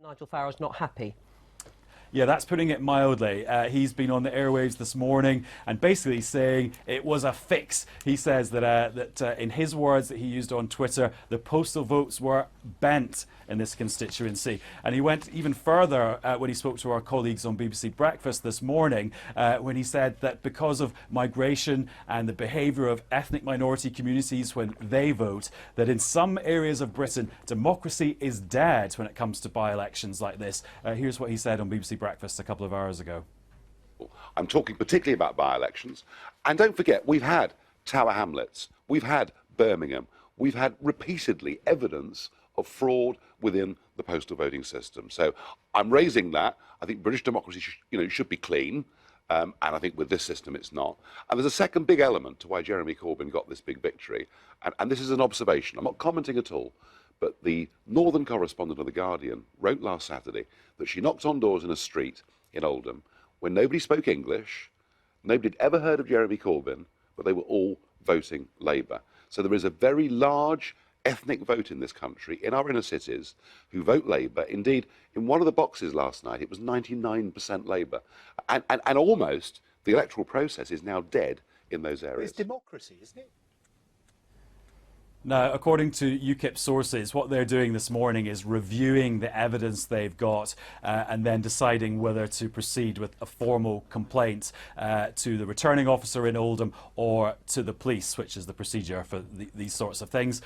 Nigel Farage's not happy. Yeah, that's putting it mildly. He's been on the airwaves this morning and basically saying it was a fix. He says that in his words that he used on Twitter, the postal votes were bent in this constituency. And he went even further when he spoke to our colleagues on BBC Breakfast this morning, when he said that because of migration and the behaviour of ethnic minority communities when they vote, that in some areas of Britain, democracy is dead when it comes to by-elections like this. Here's what he said on BBC Breakfast a couple of hours ago. I'm talking particularly about by-elections. And don't forget, we've had Tower Hamlets, we've had Birmingham, we've had repeatedly evidence of fraud within the postal voting system. So I'm raising that. I think British democracy should be clean. And I think with this system it's not. And there's a second big element to why Jeremy Corbyn got this big victory. And this is an observation. I'm not commenting at all. But the northern correspondent of The Guardian wrote last Saturday that she knocked on doors in a street in Oldham when nobody spoke English, nobody had ever heard of Jeremy Corbyn, but they were all voting Labour. So there is a very large ethnic vote in this country, in our inner cities, who vote Labour. Indeed, in one of the boxes last night, it was 99% Labour. And almost the electoral process is now dead in those areas. It's democracy, isn't it? Now, according to UKIP sources, what they're doing this morning is reviewing the evidence they've got and then deciding whether to proceed with a formal complaint to the returning officer in Oldham or to the police, which is the procedure for these sorts of things.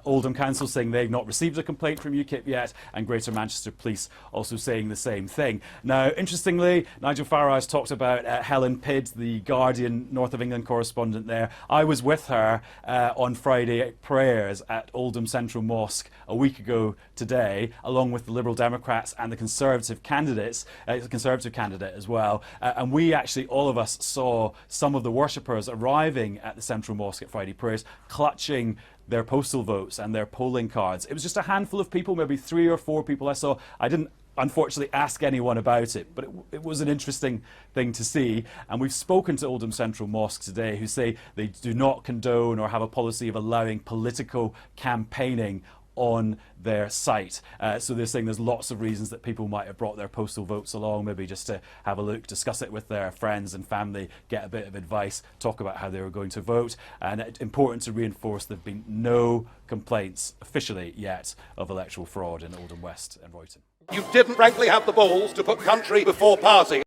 Oldham Council saying they've not received a complaint from UKIP yet, and Greater Manchester Police also saying the same thing. Now, interestingly, Nigel Farage talked about Helen Pidd, the Guardian North of England correspondent there. I was with her on Friday at prayers at Oldham Central Mosque a week ago today, along with the Liberal Democrats and the Conservative candidates, the Conservative candidate as well. And we actually, all of us, saw some of the worshippers arriving at the Central Mosque at Friday prayers, clutching their postal votes and their polling cards. It was just a handful of people, maybe 3 or 4 people I saw. I didn't unfortunately ask anyone about it, but it was an interesting thing to see. And we've spoken to Oldham Central Mosque today, who say they do not condone or have a policy of allowing political campaigning on their site. So they're saying there's lots of reasons that people might have brought their postal votes along, maybe just to have a look, discuss it with their friends and family, get a bit of advice, talk about how they were going to vote. And it's important to reinforce there have been no complaints officially yet of electoral fraud in Oldham West and Royton. You didn't frankly have the balls to put country before party.